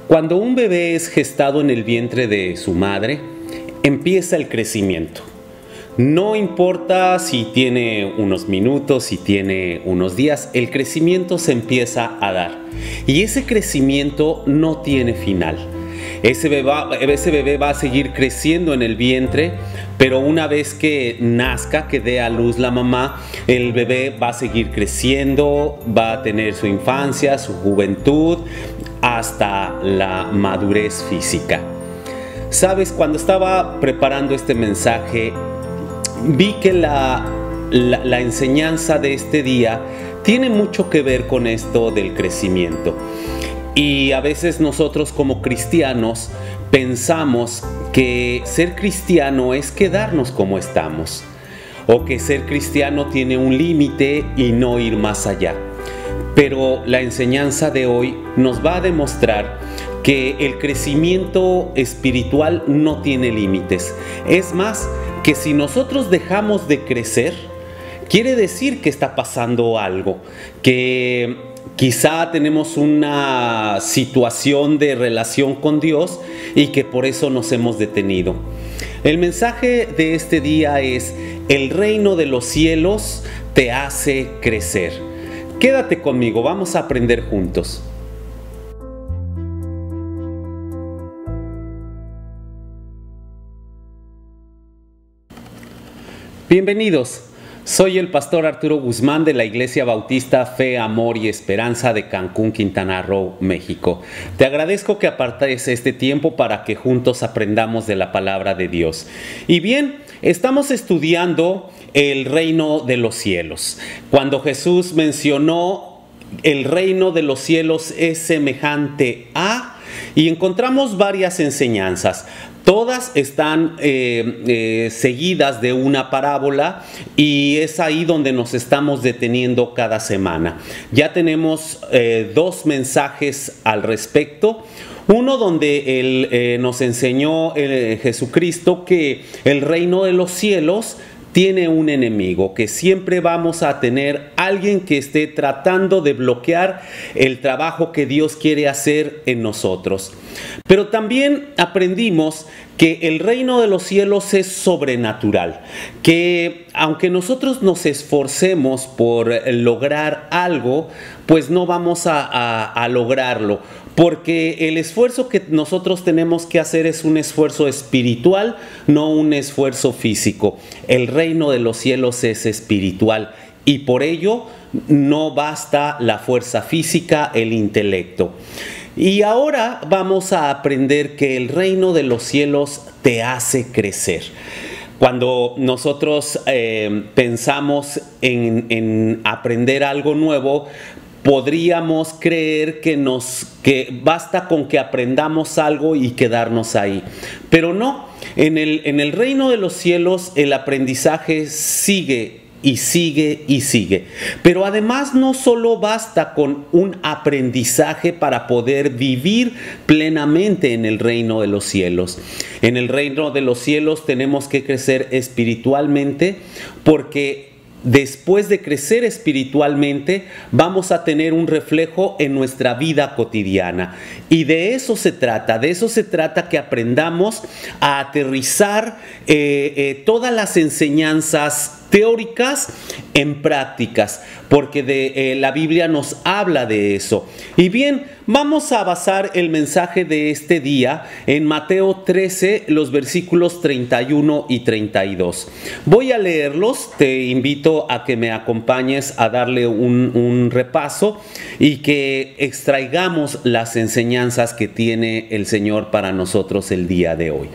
Cuando un bebé es gestado en el vientre de su madre, empieza el crecimiento. No importa si tiene unos minutos, si tiene unos días, el crecimiento se empieza a dar. Y ese crecimiento no tiene final. Ese bebé va a seguir creciendo en el vientre, pero una vez que nazca, que dé a luz la mamá, el bebé va a seguir creciendo, va a tener su infancia, su juventud, hasta la madurez física. Sabes, cuando estaba preparando este mensaje, vi que la enseñanza de este día tiene mucho que ver con esto del crecimiento. Y a veces nosotros como cristianos pensamos que ser cristiano es quedarnos como estamos, o que ser cristiano tiene un límite y no ir más allá. Pero la enseñanza de hoy nos va a demostrar que el crecimiento espiritual no tiene límites. Es más, que si nosotros dejamos de crecer, quiere decir que está pasando algo, que quizá tenemos una situación de relación con Dios y que por eso nos hemos detenido. El mensaje de este día es: el reino de los cielos te hace crecer. Quédate conmigo, vamos a aprender juntos. Bienvenidos. Soy el pastor Arturo Guzmán de la Iglesia Bautista Fe, Amor y Esperanza de Cancún, Quintana Roo, México. Te agradezco que apartes este tiempo para que juntos aprendamos de la palabra de Dios. Y bien, estamos estudiando el reino de los cielos. Cuando Jesús mencionó el reino de los cielos es semejante a, y encontramos varias enseñanzas. Todas están seguidas de una parábola y es ahí donde nos estamos deteniendo cada semana. Ya tenemos dos mensajes al respecto. Uno donde Él nos enseñó Jesucristo que el reino de los cielos tiene un enemigo, que siempre vamos a tener alguien que esté tratando de bloquear el trabajo que Dios quiere hacer en nosotros. Pero también aprendimos que el reino de los cielos es sobrenatural, que aunque nosotros nos esforcemos por lograr algo, pues no vamos a lograrlo, porque el esfuerzo que nosotros tenemos que hacer es un esfuerzo espiritual, no un esfuerzo físico. El reino de los cielos es espiritual y por ello no basta la fuerza física, el intelecto. Y ahora vamos a aprender que el reino de los cielos te hace crecer. Cuando nosotros pensamos en aprender algo nuevo, podríamos creer que basta con que aprendamos algo y quedarnos ahí. Pero no, en el reino de los cielos el aprendizaje sigue y sigue y sigue. Pero además no solo basta con un aprendizaje para poder vivir plenamente en el reino de los cielos. En el reino de los cielos tenemos que crecer espiritualmente, porque después de crecer espiritualmente, vamos a tener un reflejo en nuestra vida cotidiana. Y de eso se trata que aprendamos a aterrizar todas las enseñanzas teóricas en prácticas, porque la Biblia nos habla de eso. Y bien, vamos a basar el mensaje de este día en Mateo 13, los versículos 31 y 32. Voy a leerlos, te invito a que me acompañes a darle un repaso y que extraigamos las enseñanzas que tiene el Señor para nosotros el día de hoy.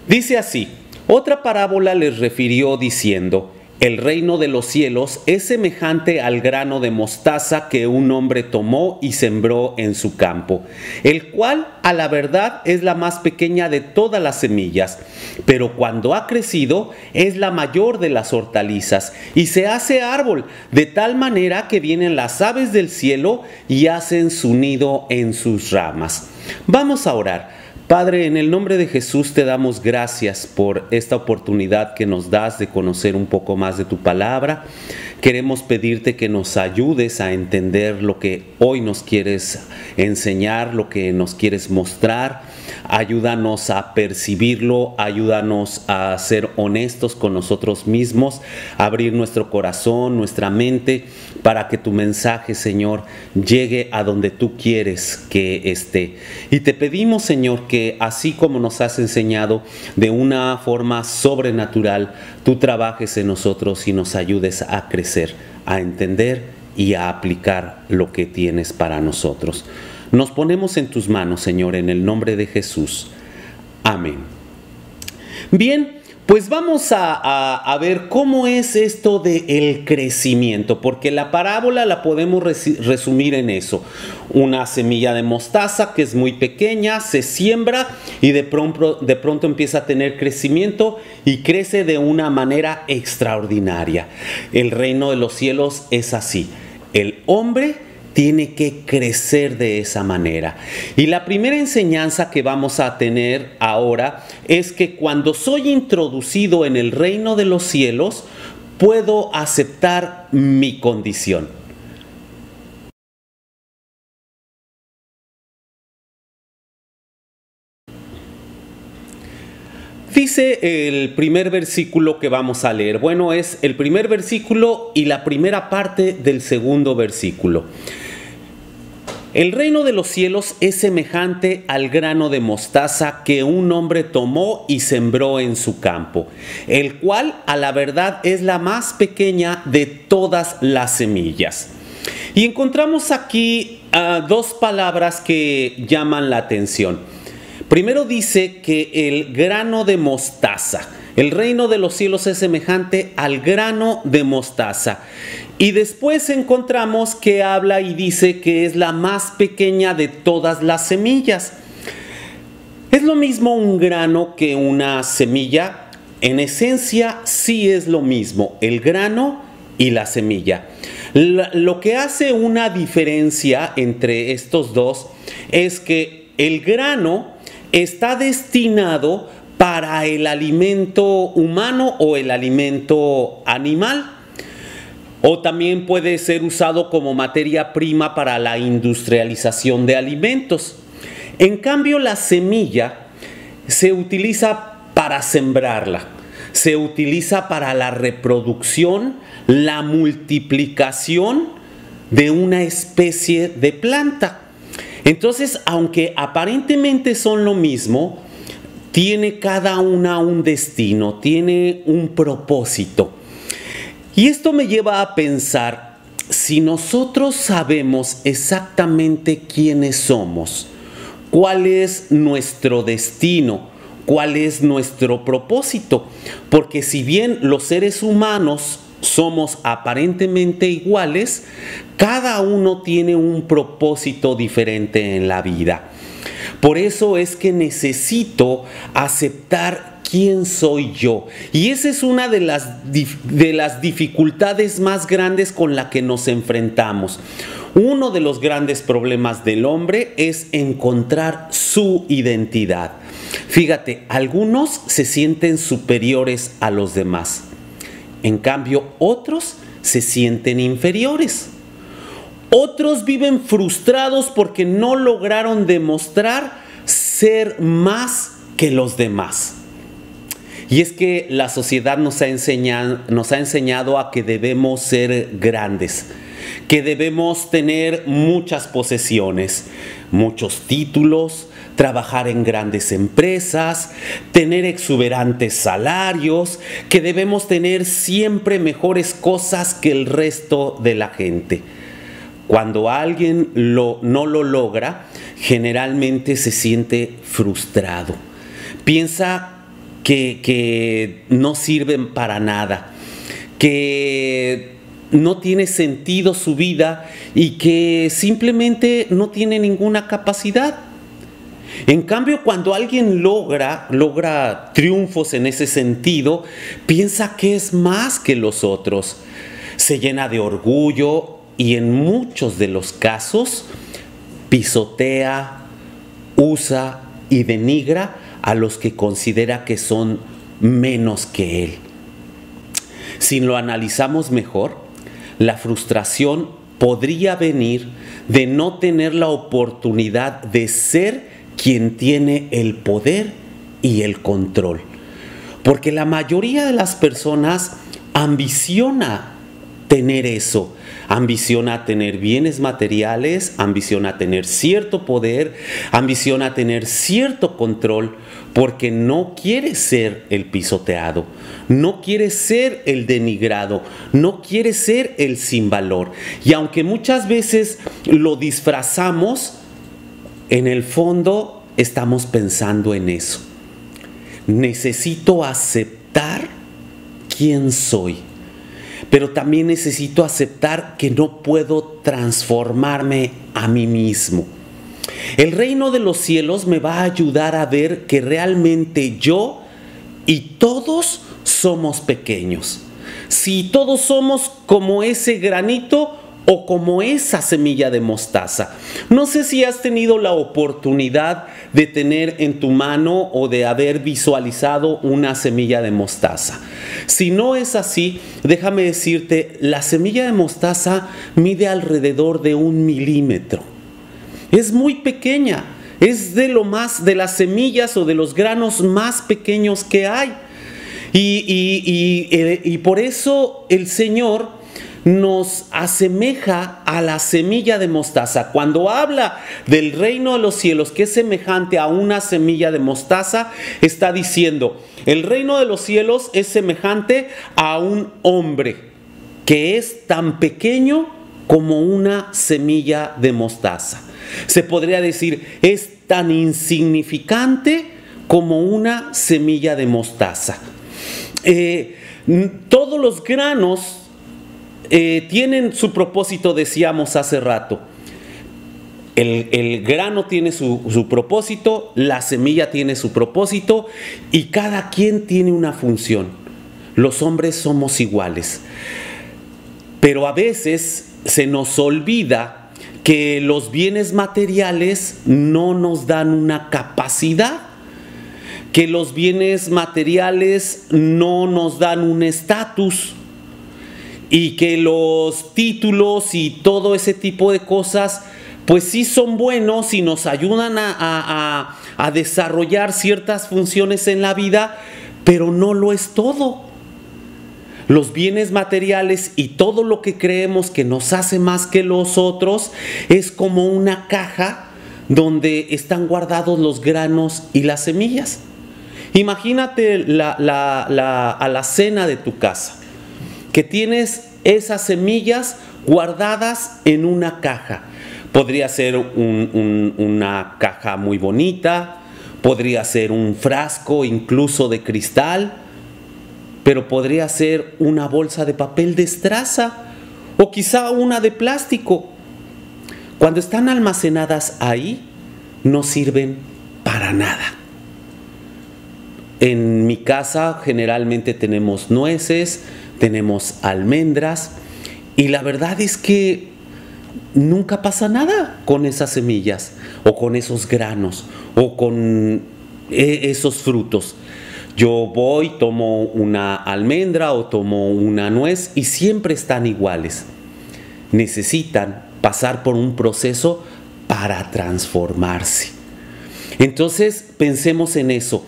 Dice así: otra parábola les refirió diciendo: el reino de los cielos es semejante al grano de mostaza que un hombre tomó y sembró en su campo, el cual a la verdad es la más pequeña de todas las semillas, pero cuando ha crecido es la mayor de las hortalizas y se hace árbol, de tal manera que vienen las aves del cielo y hacen su nido en sus ramas. Vamos a orar. Padre, en el nombre de Jesús te damos gracias por esta oportunidad que nos das de conocer un poco más de tu palabra. queremos pedirte que nos ayudes a entender lo que hoy nos quieres enseñar, lo que nos quieres mostrar. Ayúdanos a percibirlo, ayúdanos a ser honestos con nosotros mismos, abrir nuestro corazón, nuestra mente, para que tu mensaje, Señor, llegue a donde tú quieres que esté. Y te pedimos, Señor, que así como nos has enseñado de una forma sobrenatural, tú trabajes en nosotros y nos ayudes a crecer, a entender y a aplicar lo que tienes para nosotros. Nos ponemos en tus manos, Señor, en el nombre de Jesús. Amén. Bien, pues vamos a ver cómo es esto del crecimiento, porque la parábola la podemos resumir en eso. Una semilla de mostaza que es muy pequeña, se siembra y de pronto empieza a tener crecimiento y crece de una manera extraordinaria. El reino de los cielos es así. El hombre tiene que crecer de esa manera. Y la primera enseñanza que vamos a tener ahora es que cuando soy introducido en el reino de los cielos, puedo aceptar mi condición. Dice el primer versículo que vamos a leer. Bueno, es el primer versículo y la primera parte del segundo versículo. El reino de los cielos es semejante al grano de mostaza que un hombre tomó y sembró en su campo, el cual a la verdad es la más pequeña de todas las semillas. Y encontramos aquí dos palabras que llaman la atención. Primero dice que el grano de mostaza, el reino de los cielos es semejante al grano de mostaza. Y después encontramos que habla y dice que es la más pequeña de todas las semillas. ¿Es lo mismo un grano que una semilla? En esencia sí es lo mismo, el grano y la semilla. Lo que hace una diferencia entre estos dos es que el grano está destinado para el alimento humano o el alimento animal. O también puede ser usado como materia prima para la industrialización de alimentos. En cambio, la semilla se utiliza para sembrarla. Se utiliza para la reproducción, la multiplicación de una especie de planta. Entonces, aunque aparentemente son lo mismo, tiene cada una un destino, tiene un propósito. Y esto me lleva a pensar, si nosotros sabemos exactamente quiénes somos, cuál es nuestro destino, cuál es nuestro propósito, porque si bien los seres humanos somos aparentemente iguales, cada uno tiene un propósito diferente en la vida. Por eso es que necesito aceptar quién soy yo. Y esa es una de las dificultades más grandes con la que nos enfrentamos. Uno de los grandes problemas del hombre es encontrar su identidad. Fíjate, algunos se sienten superiores a los demás. En cambio, otros se sienten inferiores. Otros viven frustrados porque no lograron demostrar ser más que los demás. Y es que la sociedad nos ha enseñado a que debemos ser grandes, que debemos tener muchas posesiones, muchos títulos, trabajar en grandes empresas, tener exuberantes salarios, que debemos tener siempre mejores cosas que el resto de la gente. Cuando alguien no lo logra, generalmente se siente frustrado. Piensa que no sirven para nada, que no tiene sentido su vida y que simplemente no tiene ninguna capacidad. En cambio, cuando alguien logra triunfos en ese sentido, piensa que es más que los otros. Se llena de orgullo y en muchos de los casos pisotea, usa y denigra a los que considera que son menos que él. Si lo analizamos mejor, la frustración podría venir de no tener la oportunidad de ser quien tiene el poder y el control. Porque la mayoría de las personas ambiciona tener eso, ambiciona tener bienes materiales, ambiciona tener cierto poder, ambiciona tener cierto control, porque no quiere ser el pisoteado, no quiere ser el denigrado, no quiere ser el sin valor. Y aunque muchas veces lo disfrazamos, en el fondo estamos pensando en eso. Necesito aceptar quién soy, pero también necesito aceptar que no puedo transformarme a mí mismo. El reino de los cielos me va a ayudar a ver que realmente yo y todos somos pequeños. Si todos somos como ese granito o como esa semilla de mostaza. No sé si has tenido la oportunidad de tener en tu mano o de haber visualizado una semilla de mostaza. Si no es así, déjame decirte, la semilla de mostaza mide alrededor de 1 milímetro. Es muy pequeña, es de las semillas o de los granos más pequeños que hay. Y por eso el Señor nos asemeja a la semilla de mostaza. Cuando habla del reino de los cielos, que es semejante a una semilla de mostaza, está diciendo, el reino de los cielos es semejante a un hombre que es tan pequeño como una semilla de mostaza. Se podría decir, es tan insignificante como una semilla de mostaza. Todos los granos tienen su propósito, decíamos hace rato. El grano tiene su propósito, la semilla tiene su propósito y cada quien tiene una función. Los hombres somos iguales, pero a veces se nos olvida que los bienes materiales no nos dan una capacidad, que los bienes materiales no nos dan un estatus, y que los títulos y todo ese tipo de cosas pues sí son buenos y nos ayudan a desarrollar ciertas funciones en la vida, pero no lo es todo. Los bienes materiales y todo lo que creemos que nos hace más que los otros es como una caja donde están guardados los granos y las semillas. Imagínate a la cena de tu casa, que tienes esas semillas guardadas en una caja. Podría ser una caja muy bonita, podría ser un frasco incluso de cristal, pero podría ser una bolsa de papel de estraza o quizá una de plástico. Cuando están almacenadas ahí, no sirven para nada. En mi casa generalmente tenemos nueces, tenemos almendras y la verdad es que nunca pasa nada con esas semillas o con esos granos o con esos frutos. Yo voy, tomo una almendra o tomo una nuez y siempre están iguales. Necesitan pasar por un proceso para transformarse. Entonces pensemos en eso.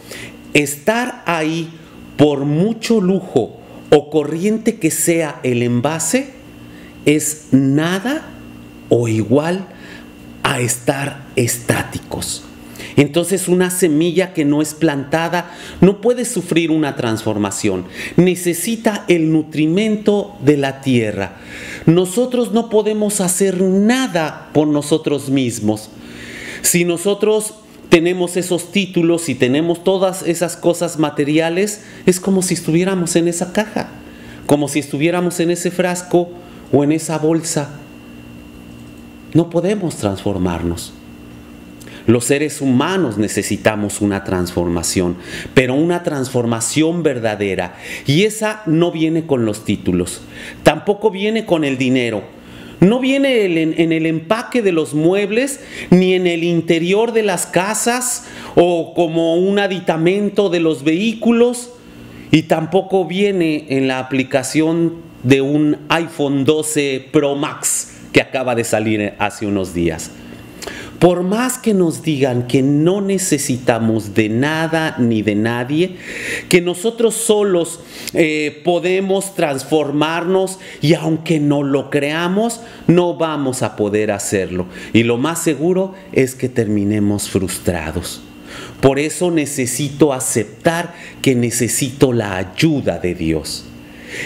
Estar ahí, por mucho lujo o corriente que sea el envase, es nada o igual a estar estáticos. Entonces una semilla que no es plantada no puede sufrir una transformación. Necesita el nutrimento de la tierra. Nosotros no podemos hacer nada por nosotros mismos. Si nosotros tenemos esos títulos y tenemos todas esas cosas materiales, es como si estuviéramos en esa caja, como si estuviéramos en ese frasco o en esa bolsa. No podemos transformarnos. Los seres humanos necesitamos una transformación, pero una transformación verdadera. Y esa no viene con los títulos, tampoco viene con el dinero. No viene en el empaque de los muebles, ni en el interior de las casas, o como un aditamento de los vehículos, y tampoco viene en la aplicación de un iPhone 12 Pro Max que acaba de salir hace unos días. Por más que nos digan que no necesitamos de nada ni de nadie, que nosotros solos podemos transformarnos y aunque no lo creamos, no vamos a poder hacerlo. Y lo más seguro es que terminemos frustrados. Por eso necesito aceptar que necesito la ayuda de Dios.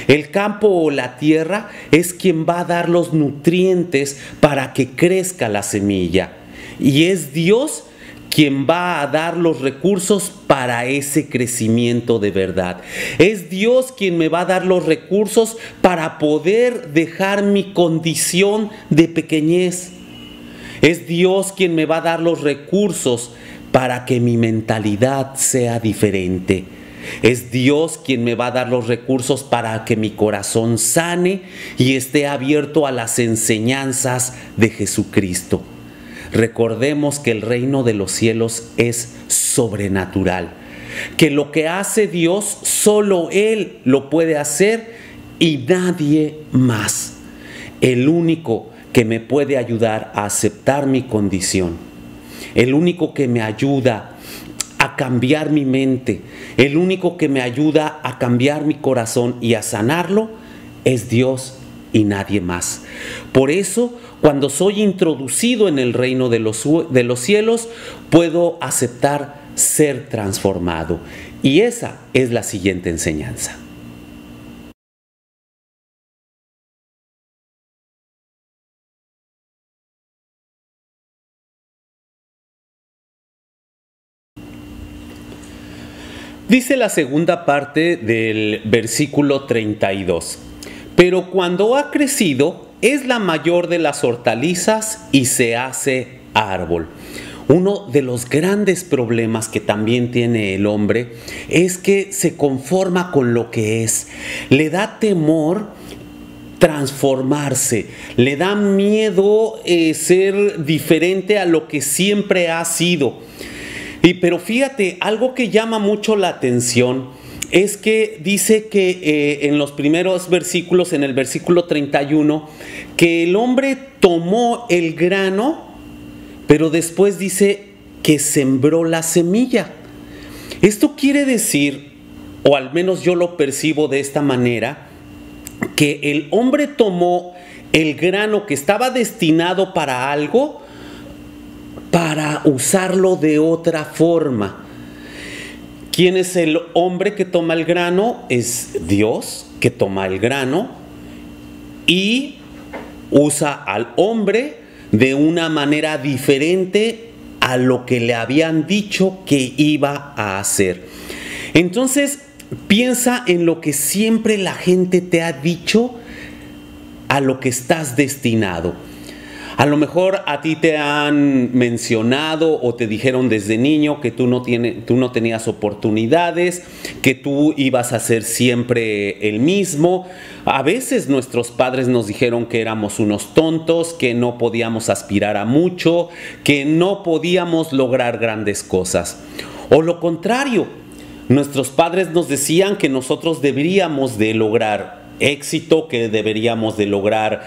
El campo o la tierra es quien va a dar los nutrientes para que crezca la semilla. Y es Dios quien va a dar los recursos para ese crecimiento de verdad. Es Dios quien me va a dar los recursos para poder dejar mi condición de pequeñez. Es Dios quien me va a dar los recursos para que mi mentalidad sea diferente. Es Dios quien me va a dar los recursos para que mi corazón sane y esté abierto a las enseñanzas de Jesucristo. Recordemos que el reino de los cielos es sobrenatural, que lo que hace Dios solo Él lo puede hacer y nadie más. El único que me puede ayudar a aceptar mi condición, el único que me ayuda a cambiar mi mente, el único que me ayuda a cambiar mi corazón y a sanarlo, es Dios y nadie más. Por eso, cuando soy introducido en el reino de los cielos, puedo aceptar ser transformado. Y esa es la siguiente enseñanza. Dice la segunda parte del versículo 32. Pero cuando ha crecido, es la mayor de las hortalizas y se hace árbol. Uno de los grandes problemas que también tiene el hombre es que se conforma con lo que es. Le da temor transformarse, le da miedo ser diferente a lo que siempre ha sido. Pero fíjate, algo que llama mucho la atención es que dice que en los primeros versículos, en el versículo 31, que el hombre tomó el grano, pero después dice que sembró la semilla. Esto quiere decir, o al menos yo lo percibo de esta manera, que el hombre tomó el grano que estaba destinado para algo, para usarlo de otra forma. ¿Quién es el hombre que toma el grano? Es Dios que toma el grano y usa al hombre de una manera diferente a lo que le habían dicho que iba a hacer. Entonces, piensa en lo que siempre la gente te ha dicho, a lo que estás destinado. A lo mejor a ti te han mencionado o te dijeron desde niño que tú no tenías oportunidades, que tú ibas a ser siempre el mismo. A veces nuestros padres nos dijeron que éramos unos tontos, que no podíamos aspirar a mucho, que no podíamos lograr grandes cosas. O lo contrario, nuestros padres nos decían que nosotros deberíamos de lograr éxito, que deberíamos de lograr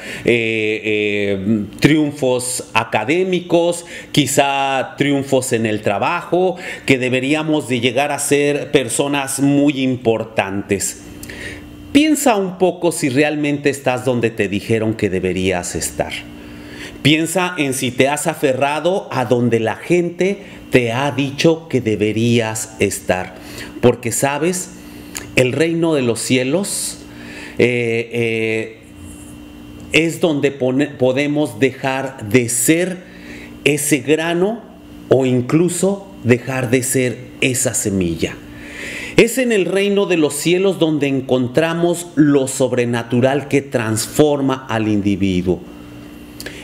triunfos académicos, quizá triunfos en el trabajo, que deberíamos de llegar a ser personas muy importantes. Piensa un poco si realmente estás donde te dijeron que deberías estar. Piensa en si te has aferrado a donde la gente te ha dicho que deberías estar. Porque sabes, el reino de los cielos es donde podemos dejar de ser ese grano o incluso dejar de ser esa semilla. Es en el reino de los cielos donde encontramos lo sobrenatural que transforma al individuo.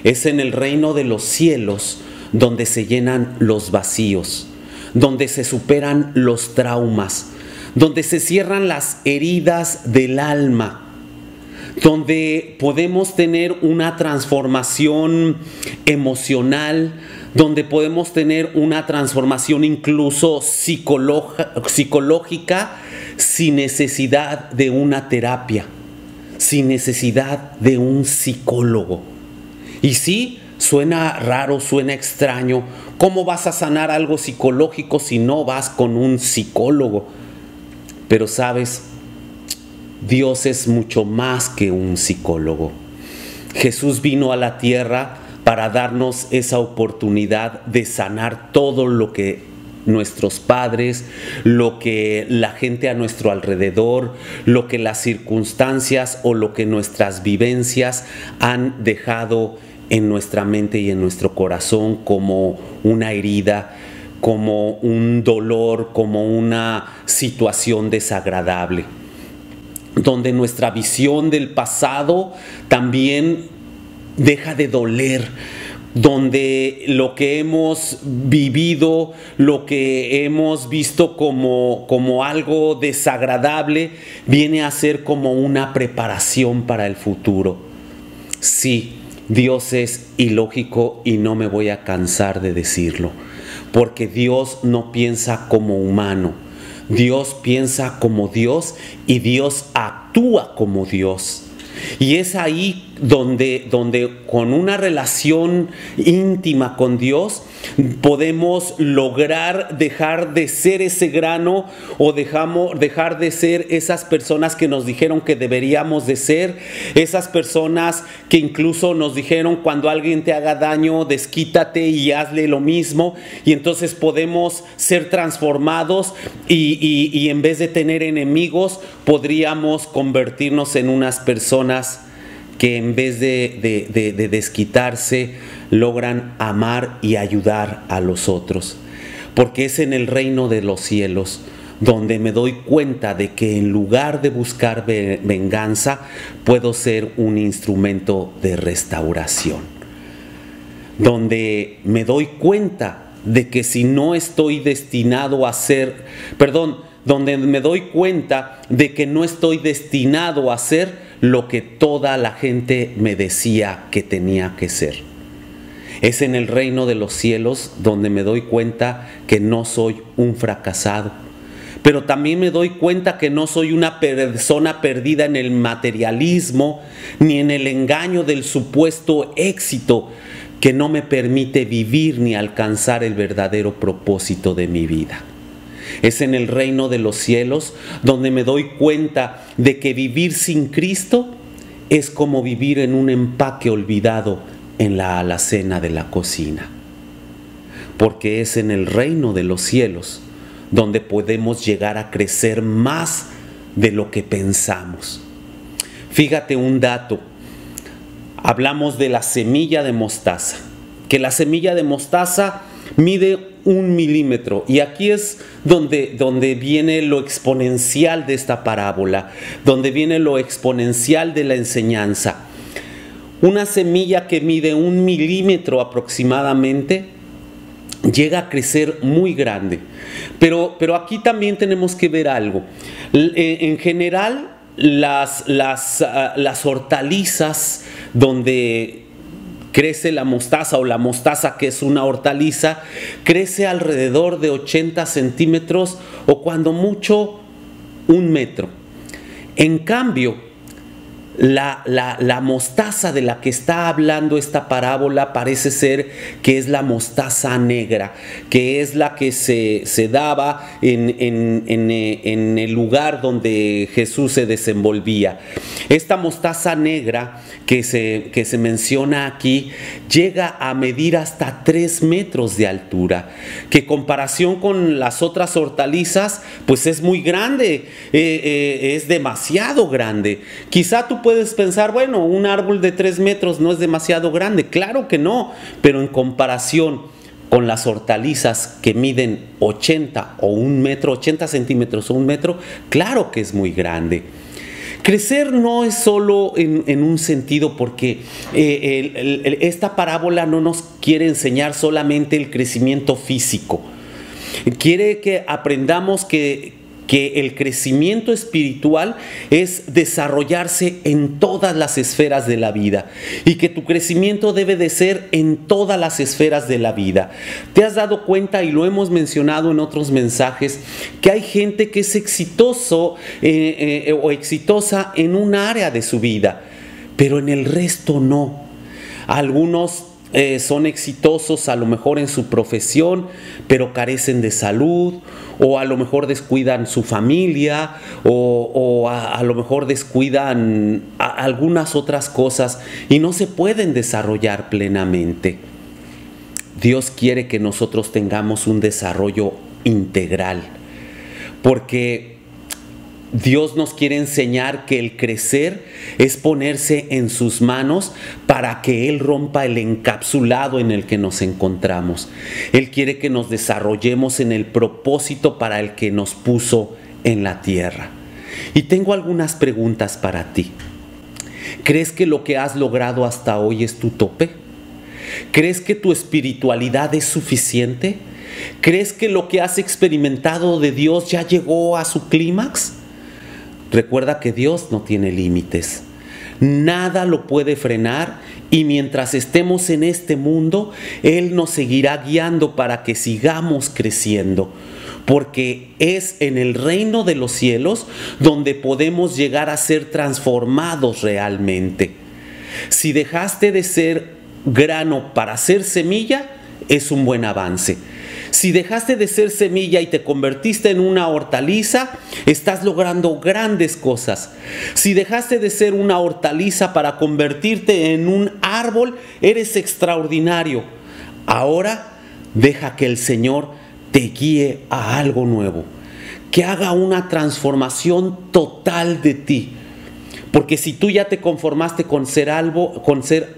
Es en el reino de los cielos donde se llenan los vacíos, donde se superan los traumas, donde se cierran las heridas del alma, donde podemos tener una transformación emocional, donde podemos tener una transformación incluso psicológica sin necesidad de una terapia, sin necesidad de un psicólogo. Y sí, suena raro, suena extraño. ¿Cómo vas a sanar algo psicológico si no vas con un psicólogo? Pero sabes, Dios es mucho más que un psicólogo. Jesús vino a la tierra para darnos esa oportunidad de sanar todo lo que nuestros padres, lo que la gente a nuestro alrededor, lo que las circunstancias o lo que nuestras vivencias han dejado en nuestra mente y en nuestro corazón como una herida, como un dolor, como una situación desagradable, donde nuestra visión del pasado también deja de doler, donde lo que hemos vivido, lo que hemos visto como algo desagradable, viene a ser como una preparación para el futuro. Sí, Dios es ilógico y no me voy a cansar de decirlo, porque Dios no piensa como humano. Dios piensa como Dios y Dios actúa como Dios. Y es ahí donde con una relación íntima con Dios podemos lograr dejar de ser ese grano o dejar de ser esas personas que nos dijeron que deberíamos de ser, esas personas que incluso nos dijeron cuando alguien te haga daño, desquítate y hazle lo mismo, y entonces podemos ser transformados y en vez de tener enemigos podríamos convertirnos en unas personas que en vez de desquitarse, logran amar y ayudar a los otros. Porque es en el reino de los cielos donde me doy cuenta de que en lugar de buscar venganza, puedo ser un instrumento de restauración. Donde me doy cuenta de que si no estoy destinado a ser, donde me doy cuenta de que no estoy destinado a ser lo que toda la gente me decía que tenía que ser. Es en el reino de los cielos donde me doy cuenta que no soy un fracasado, pero también me doy cuenta que no soy una persona perdida en el materialismo ni en el engaño del supuesto éxito que no me permite vivir ni alcanzar el verdadero propósito de mi vida. Es en el reino de los cielos donde me doy cuenta de que vivir sin Cristo es como vivir en un empaque olvidado en la alacena de la cocina. Porque es en el reino de los cielos donde podemos llegar a crecer más de lo que pensamos. Fíjate un dato. Hablamos de la semilla de mostaza, que la semilla de mostaza mide 1 milímetro, y aquí es donde viene lo exponencial de esta parábola, donde viene lo exponencial de la enseñanza. Una semilla que mide 1 milímetro aproximadamente llega a crecer muy grande, pero aquí también tenemos que ver algo. En general, las hortalizas donde crece la mostaza, o la mostaza, que es una hortaliza, crece alrededor de 80 centímetros o cuando mucho 1 metro. En cambio, la mostaza de la que está hablando esta parábola parece ser que es la mostaza negra, que es la que se daba en el lugar donde Jesús se desenvolvía. Esta mostaza negra que se menciona aquí llega a medir hasta 3 metros de altura, que en comparación con las otras hortalizas pues es muy grande, es demasiado grande. Quizá tú puedes pensar, bueno, un árbol de 3 metros no es demasiado grande. Claro que no, pero en comparación con las hortalizas que miden 80 o 1 metro, 80 centímetros o 1 metro, claro que es muy grande. Crecer no es solo en un sentido, porque esta parábola no nos quiere enseñar solamente el crecimiento físico. Quiere que aprendamos que que el crecimiento espiritual es desarrollarse en todas las esferas de la vida y que tu crecimiento debe de ser en todas las esferas de la vida. ¿Te has dado cuenta, y lo hemos mencionado en otros mensajes, que hay gente que es exitoso o exitosa en un área de su vida, pero en el resto no? Algunos son exitosos a lo mejor en su profesión, pero carecen de salud, o a lo mejor descuidan su familia, o a lo mejor descuidan algunas otras cosas y no se pueden desarrollar plenamente. Dios quiere que nosotros tengamos un desarrollo integral, porque Dios nos quiere enseñar que el crecer es ponerse en sus manos para que Él rompa el encapsulado en el que nos encontramos. Él quiere que nos desarrollemos en el propósito para el que nos puso en la tierra. Y tengo algunas preguntas para ti. ¿Crees que lo que has logrado hasta hoy es tu tope? ¿Crees que tu espiritualidad es suficiente? ¿Crees que lo que has experimentado de Dios ya llegó a su clímax? Recuerda que Dios no tiene límites. Nada lo puede frenar, y mientras estemos en este mundo, Él nos seguirá guiando para que sigamos creciendo. Porque es en el reino de los cielos donde podemos llegar a ser transformados realmente. Si dejaste de ser grano para ser semilla, es un buen avance. Si dejaste de ser semilla y te convertiste en una hortaliza, estás logrando grandes cosas. Si dejaste de ser una hortaliza para convertirte en un árbol, eres extraordinario. Ahora deja que el Señor te guíe a algo nuevo, que haga una transformación total de ti. Porque si tú ya te conformaste con ser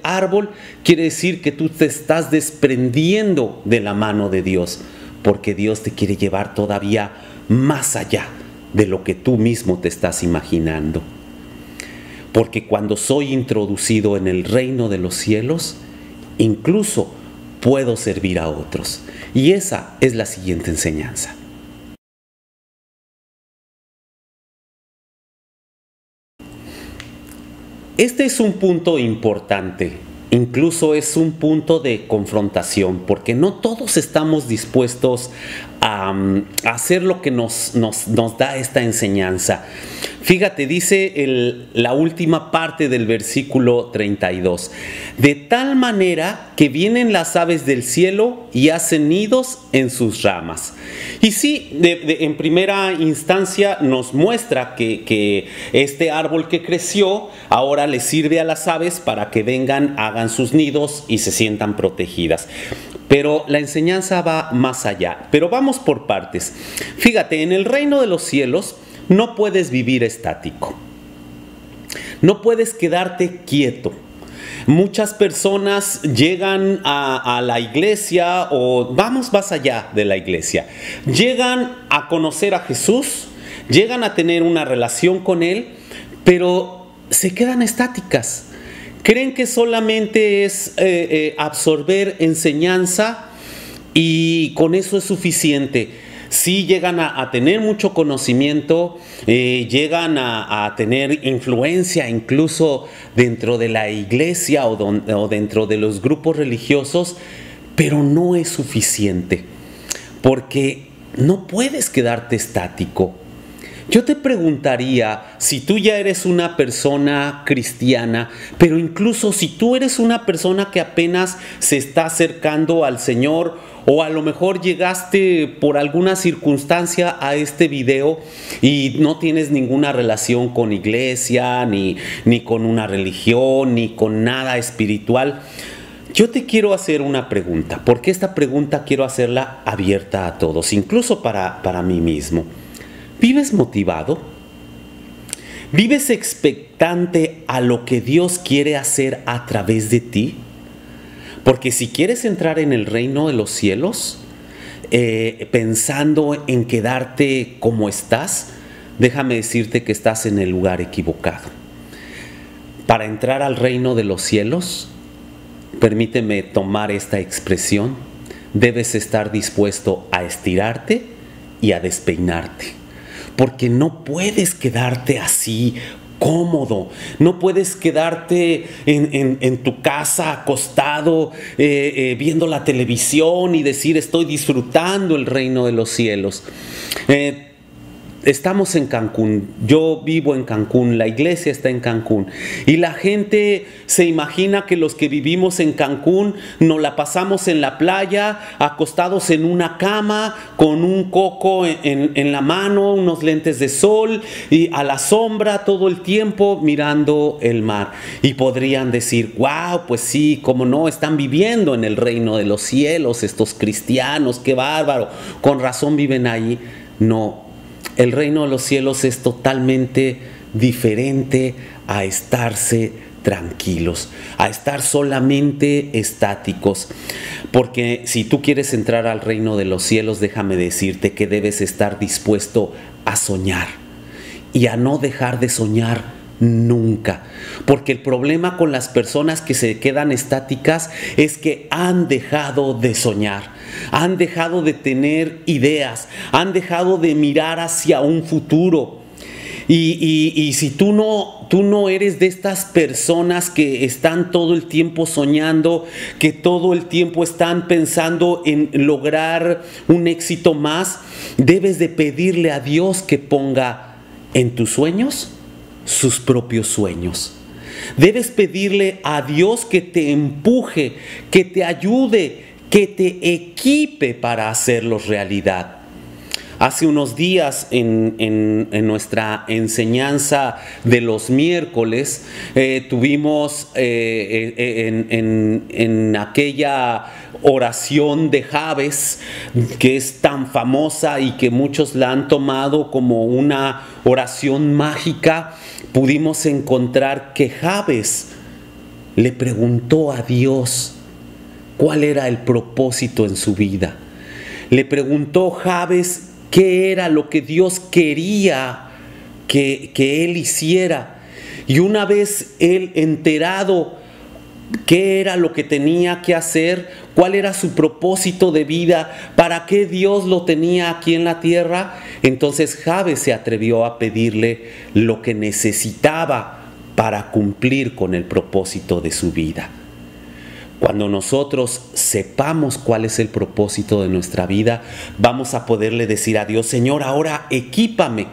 árbol, quiere decir que tú te estás desprendiendo de la mano de Dios, porque Dios te quiere llevar todavía más allá de lo que tú mismo te estás imaginando. Porque cuando soy introducido en el reino de los cielos, incluso puedo servir a otros. Y esa es la siguiente enseñanza. Este es un punto importante, incluso es un punto de confrontación, porque no todos estamos dispuestos a hacer lo que nos da esta enseñanza. Fíjate, dice la última parte del versículo 32. De tal manera que vienen las aves del cielo y hacen nidos en sus ramas. Y sí, en primera instancia nos muestra que este árbol que creció ahora le sirve a las aves para que vengan, hagan sus nidos y se sientan protegidas. Pero la enseñanza va más allá. Pero vamos por partes. Fíjate, en el reino de los cielos no puedes vivir estático. No puedes quedarte quieto. Muchas personas llegan a la iglesia, o vamos más allá de la iglesia. Llegan a conocer a Jesús, llegan a tener una relación con Él, pero se quedan estáticas. Creen que solamente es absorber enseñanza y con eso es suficiente. Sí llegan a tener mucho conocimiento, llegan a tener influencia incluso dentro de la iglesia o dentro de los grupos religiosos, pero no es suficiente, porque no puedes quedarte estático. Yo te preguntaría, si tú ya eres una persona cristiana, pero incluso si tú eres una persona que apenas se está acercando al Señor, o a lo mejor llegaste por alguna circunstancia a este video y no tienes ninguna relación con iglesia, ni con una religión, ni con nada espiritual, yo te quiero hacer una pregunta, porque esta pregunta quiero hacerla abierta a todos, incluso para mí mismo. ¿Vives motivado? ¿Vives expectante a lo que Dios quiere hacer a través de ti? Porque si quieres entrar en el reino de los cielos, pensando en quedarte como estás, déjame decirte que estás en el lugar equivocado. Para entrar al reino de los cielos, permíteme tomar esta expresión, debes estar dispuesto a estirarte y a despeinarte. porque no puedes quedarte así cómodo, no puedes quedarte en tu casa acostado viendo la televisión y decir estoy disfrutando el reino de los cielos. Estamos en Cancún, yo vivo en Cancún, la iglesia está en Cancún y la gente se imagina que los que vivimos en Cancún nos la pasamos en la playa, acostados en una cama, con un coco en la mano, unos lentes de sol y a la sombra todo el tiempo mirando el mar. Y podrían decir, wow, pues sí, cómo no, están viviendo en el reino de los cielos estos cristianos, qué bárbaro, con razón viven ahí. No. El reino de los cielos es totalmente diferente a estarse tranquilos, a estar solamente estáticos. Porque si tú quieres entrar al reino de los cielos, déjame decirte que debes estar dispuesto a soñar y a no dejar de soñar nunca. Porque el problema con las personas que se quedan estáticas es que han dejado de soñar. Han dejado de tener ideas, han dejado de mirar hacia un futuro. Y si tú no eres de estas personas que están todo el tiempo soñando, que todo el tiempo están pensando en lograr un éxito más, debes de pedirle a Dios que ponga en tus sueños sus propios sueños. Debes pedirle a Dios que te empuje, que te ayude, que te equipe para hacerlos realidad. Hace unos días en nuestra enseñanza de los miércoles tuvimos en aquella oración de Jabes, que es tan famosa y que muchos la han tomado como una oración mágica, pudimos encontrar que Jabes le preguntó a Dios cuál era el propósito en su vida. Le preguntó Jabes qué era lo que Dios quería que él hiciera. Y una vez él enterado qué era lo que tenía que hacer, cuál era su propósito de vida, para qué Dios lo tenía aquí en la tierra, entonces Jabes se atrevió a pedirle lo que necesitaba para cumplir con el propósito de su vida. Cuando nosotros sepamos cuál es el propósito de nuestra vida, vamos a poderle decir a Dios, Señor, ahora equípame.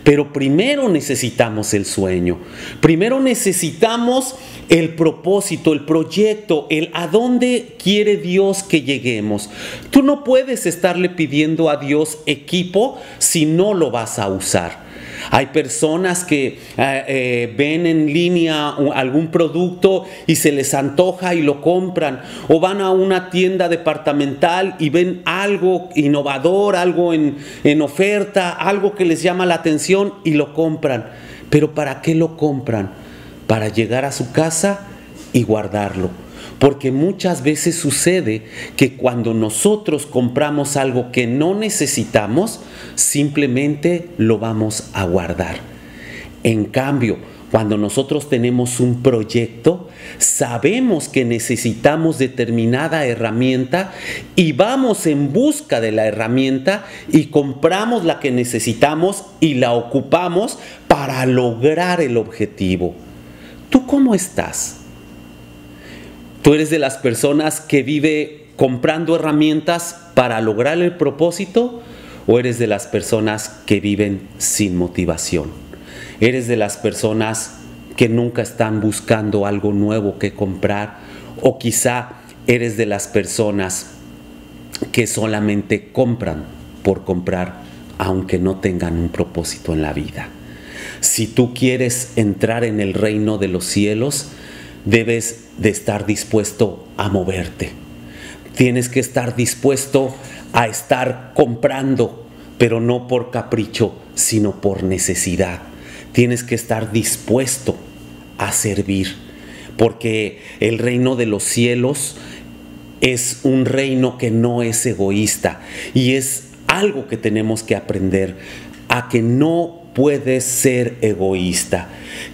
Pero primero necesitamos el sueño. Primero necesitamos el propósito, el proyecto, el a dónde quiere Dios que lleguemos. Tú no puedes estarle pidiendo a Dios equipo si no lo vas a usar. Hay personas que ven en línea algún producto y se les antoja y lo compran, o van a una tienda departamental y ven algo innovador, algo en oferta, algo que les llama la atención y lo compran. ¿Pero para qué lo compran? Para llegar a su casa y guardarlo. Porque muchas veces sucede que cuando nosotros compramos algo que no necesitamos, simplemente lo vamos a guardar. En cambio, cuando nosotros tenemos un proyecto, sabemos que necesitamos determinada herramienta y vamos en busca de la herramienta y compramos la que necesitamos y la ocupamos para lograr el objetivo. ¿Tú cómo estás? ¿Tú eres de las personas que vive comprando herramientas para lograr el propósito? ¿O eres de las personas que viven sin motivación? ¿Eres de las personas que nunca están buscando algo nuevo que comprar? ¿O quizá eres de las personas que solamente compran por comprar, aunque no tengan un propósito en la vida? Si tú quieres entrar en el reino de los cielos, debes de estar dispuesto a moverte. Tienes que estar dispuesto a estar comprando, pero no por capricho, sino por necesidad. Tienes que estar dispuesto a servir, porque el reino de los cielos es un reino que no es egoísta, y es algo que tenemos que aprender, a que no puedes ser egoísta.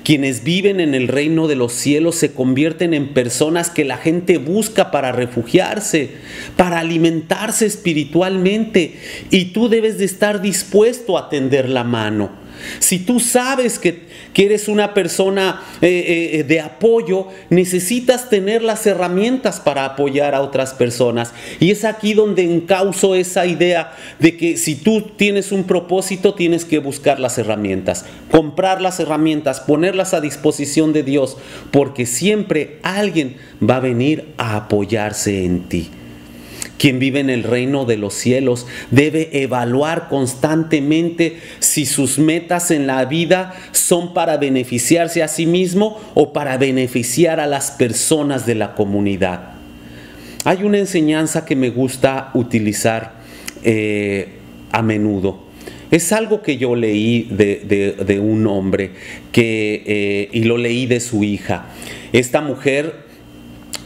Quienes viven en el reino de los cielos se convierten en personas que la gente busca para refugiarse, para alimentarse espiritualmente, y tú debes de estar dispuesto a tender la mano. Si tú sabes que eres una persona de apoyo, necesitas tener las herramientas para apoyar a otras personas. Y es aquí donde encauzo esa idea de que si tú tienes un propósito, tienes que buscar las herramientas, comprar las herramientas, ponerlas a disposición de Dios, porque siempre alguien va a venir a apoyarse en ti. Quien vive en el reino de los cielos debe evaluar constantemente si sus metas en la vida son para beneficiarse a sí mismo o para beneficiar a las personas de la comunidad. Hay una enseñanza que me gusta utilizar a menudo. Es algo que yo leí de un hombre y lo leí de su hija. Esta mujer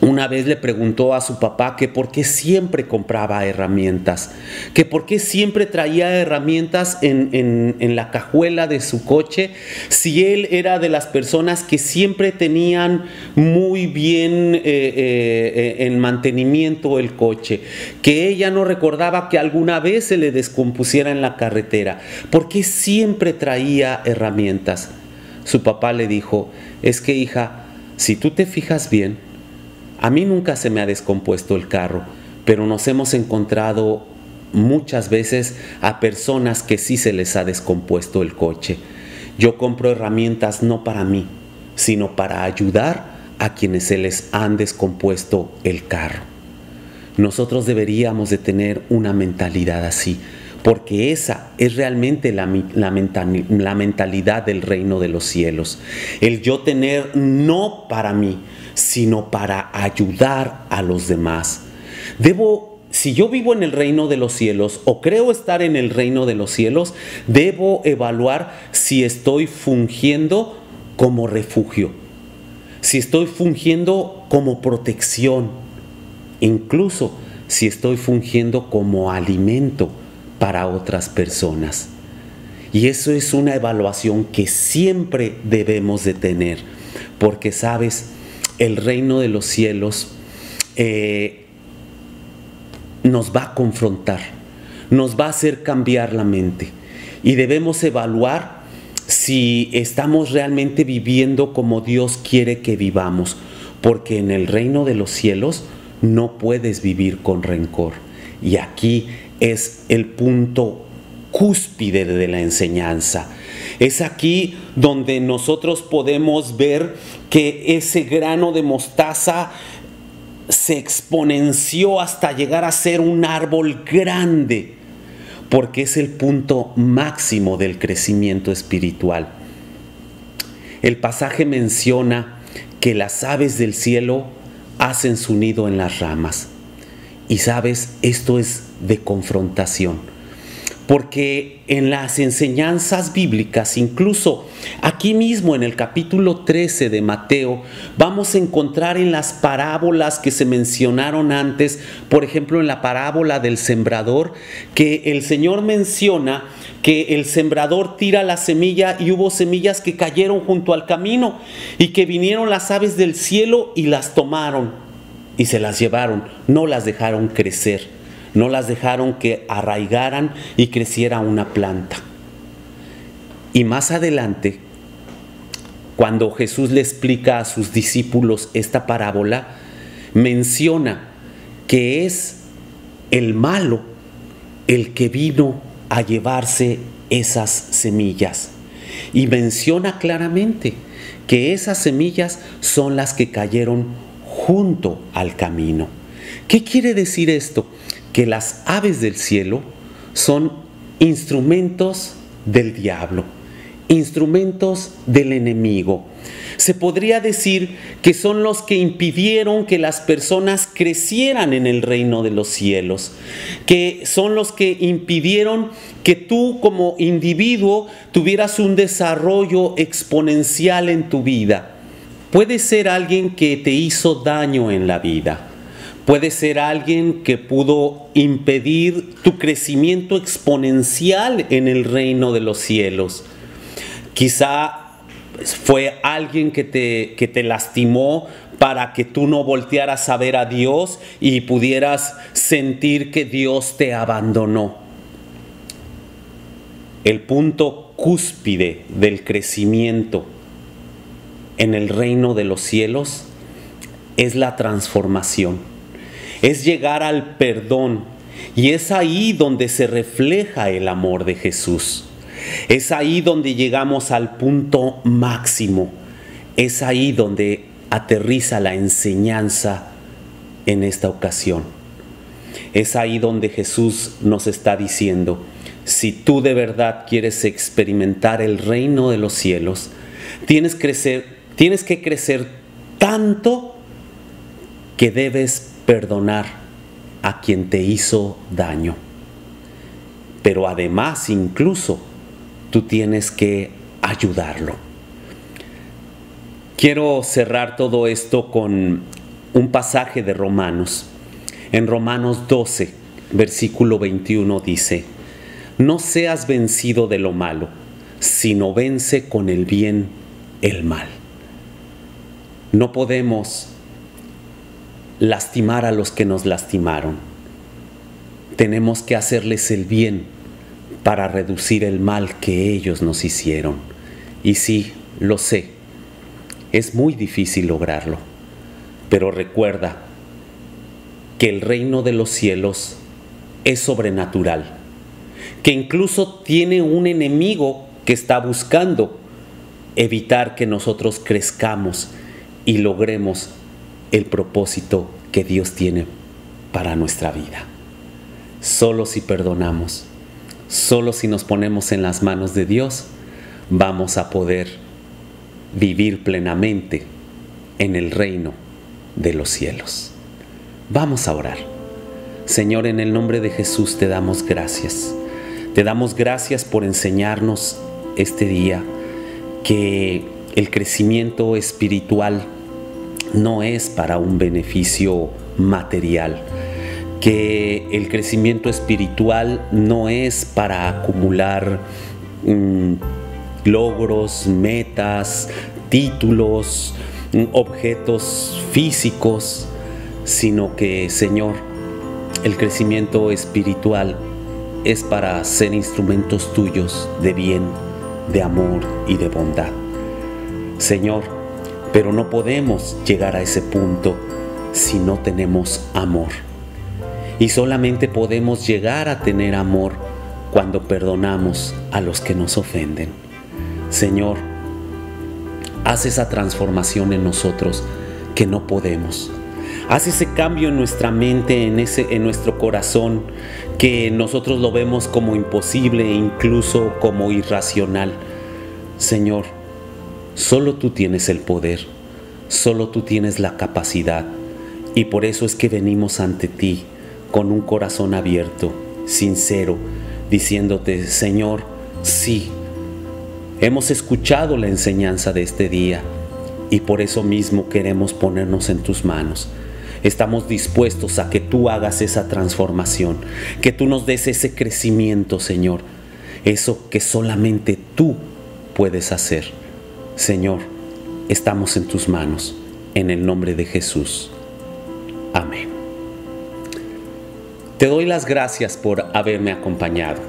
una vez le preguntó a su papá que por qué siempre compraba herramientas, que por qué siempre traía herramientas en la cajuela de su coche, si él era de las personas que siempre tenían muy bien en mantenimiento el coche, que ella no recordaba que alguna vez se le descompusiera en la carretera. ¿Por qué siempre traía herramientas? Su papá le dijo: es que, hija, si tú te fijas bien, a mí nunca se me ha descompuesto el carro, pero nos hemos encontrado muchas veces a personas que sí se les ha descompuesto el coche. Yo compro herramientas no para mí, sino para ayudar a quienes se les han descompuesto el carro. Nosotros deberíamos de tener una mentalidad así, porque esa es realmente la mentalidad del reino de los cielos. El yo tener no para mí, sino para ayudar a los demás. Si yo vivo en el reino de los cielos o creo estar en el reino de los cielos, debo evaluar si estoy fungiendo como refugio, si estoy fungiendo como protección, incluso si estoy fungiendo como alimento para otras personas. Y eso es una evaluación que siempre debemos de tener, porque sabes, el reino de los cielos nos va a confrontar, nos va a hacer cambiar la mente, y debemos evaluar si estamos realmente viviendo como Dios quiere que vivamos, porque en el reino de los cielos no puedes vivir con rencor. Y aquí es el punto cúspide de la enseñanza. Es aquí donde nosotros podemos ver que ese grano de mostaza se exponenció hasta llegar a ser un árbol grande, porque es el punto máximo del crecimiento espiritual. El pasaje menciona que las aves del cielo hacen su nido en las ramas. Y sabes, esto es de confrontación. Porque en las enseñanzas bíblicas, incluso aquí mismo en el capítulo 13 de Mateo, vamos a encontrar en las parábolas que se mencionaron antes, por ejemplo en la parábola del sembrador, que el Señor menciona que el sembrador tira la semilla y hubo semillas que cayeron junto al camino y que vinieron las aves del cielo y las tomaron y se las llevaron, no las dejaron crecer. No las dejaron que arraigaran y creciera una planta. Y más adelante, cuando Jesús le explica a sus discípulos esta parábola, menciona que es el malo el que vino a llevarse esas semillas. Y menciona claramente que esas semillas son las que cayeron junto al camino. ¿Qué quiere decir esto? Que las aves del cielo son instrumentos del diablo, instrumentos del enemigo. Se podría decir que son los que impidieron que las personas crecieran en el reino de los cielos, que son los que impidieron que tú como individuo tuvieras un desarrollo exponencial en tu vida. Puede ser alguien que te hizo daño en la vida. Puede ser alguien que pudo impedir tu crecimiento exponencial en el reino de los cielos. Quizá fue alguien que te lastimó para que tú no voltearas a ver a Dios y pudieras sentir que Dios te abandonó. El punto cúspide del crecimiento en el reino de los cielos es la transformación, es llegar al perdón, y es ahí donde se refleja el amor de Jesús. Es ahí donde llegamos al punto máximo. Es ahí donde aterriza la enseñanza en esta ocasión. Es ahí donde Jesús nos está diciendo: si tú de verdad quieres experimentar el reino de los cielos, tienes que crecer tanto que debes perdonar a quien te hizo daño. Pero además, incluso, tú tienes que ayudarlo. Quiero cerrar todo esto con un pasaje de Romanos. En Romanos 12, versículo 21 dice: no seas vencido de lo malo, sino vence con el bien el mal. No podemos lastimar a los que nos lastimaron. Tenemos que hacerles el bien para reducir el mal que ellos nos hicieron. Y sí, lo sé, es muy difícil lograrlo, pero recuerda que el reino de los cielos es sobrenatural, que incluso tiene un enemigo que está buscando evitar que nosotros crezcamos y logremos el propósito que Dios tiene para nuestra vida. Solo si perdonamos, solo si nos ponemos en las manos de Dios, vamos a poder vivir plenamente en el reino de los cielos. Vamos a orar. Señor, en el nombre de Jesús te damos gracias. Te damos gracias por enseñarnos este día que el crecimiento espiritual no es para un beneficio material, que el crecimiento espiritual no es para acumular logros, metas, títulos, objetos físicos, sino que, Señor, el crecimiento espiritual es para ser instrumentos tuyos de bien, de amor y de bondad. Señor, pero no podemos llegar a ese punto si no tenemos amor. Y solamente podemos llegar a tener amor cuando perdonamos a los que nos ofenden. Señor, haz esa transformación en nosotros que no podemos. Haz ese cambio en nuestra mente, en nuestro corazón, que nosotros lo vemos como imposible e incluso como irracional. Señor, solo tú tienes el poder, solo tú tienes la capacidad, y por eso es que venimos ante ti con un corazón abierto, sincero, diciéndote: Señor, sí, hemos escuchado la enseñanza de este día y por eso mismo queremos ponernos en tus manos. Estamos dispuestos a que tú hagas esa transformación, que tú nos des ese crecimiento, Señor, eso que solamente tú puedes hacer. Señor, estamos en tus manos, en el nombre de Jesús. Amén. Te doy las gracias por haberme acompañado.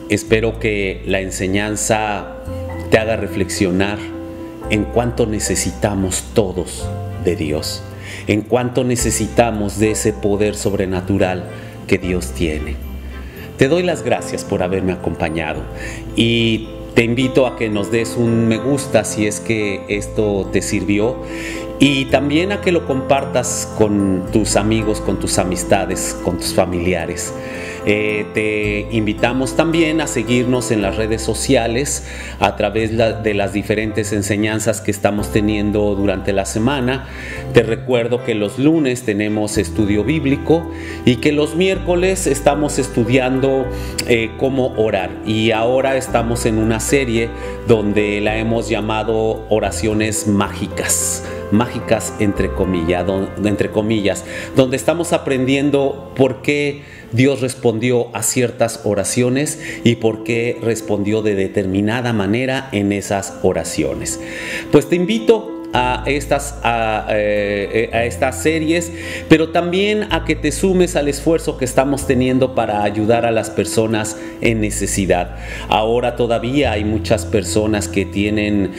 Espero que la enseñanza te haga reflexionar en cuánto necesitamos todos de Dios, en cuánto necesitamos de ese poder sobrenatural que Dios tiene. Te doy las gracias por haberme acompañado y te invito a que nos des un me gusta si es que esto te sirvió, y también a que lo compartas con tus amigos, con tus amistades, con tus familiares. Te invitamos también a seguirnos en las redes sociales a través de las diferentes enseñanzas que estamos teniendo durante la semana. Te recuerdo que los lunes tenemos estudio bíblico y que los miércoles estamos estudiando cómo orar. Y ahora estamos en una serie donde la hemos llamado oraciones mágicas. Mágicas entre comillas, donde estamos aprendiendo por qué Dios respondió a ciertas oraciones y por qué respondió de determinada manera en esas oraciones. Pues te invito a estas series, pero también a que te sumes al esfuerzo que estamos teniendo para ayudar a las personas en necesidad. Ahora todavía hay muchas personas que tienen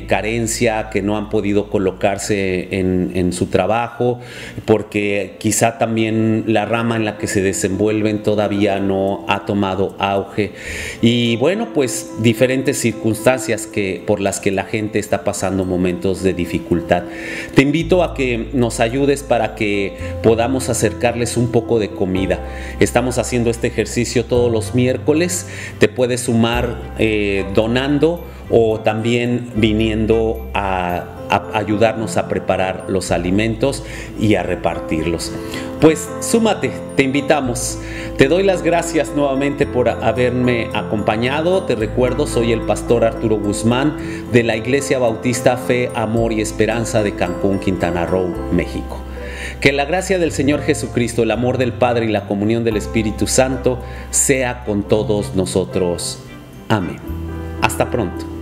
carencia, que no han podido colocarse en su trabajo, porque quizá también la rama en la que se desenvuelven todavía no ha tomado auge. Y bueno, pues diferentes circunstancias por las que la gente está pasando momentos de dificultad. Te invito a que nos ayudes para que podamos acercarles un poco de comida. Estamos haciendo este ejercicio todos los miércoles. Te puedes sumar donando o también viniendo a ayudarnos a preparar los alimentos y a repartirlos. Pues súmate, te invitamos. Te doy las gracias nuevamente por haberme acompañado. Te recuerdo, soy el pastor Arturo Guzmán de la Iglesia Bautista Fe, Amor y Esperanza de Cancún, Quintana Roo, México. Que la gracia del Señor Jesucristo, el amor del Padre y la comunión del Espíritu Santo sea con todos nosotros. Amén. Hasta pronto.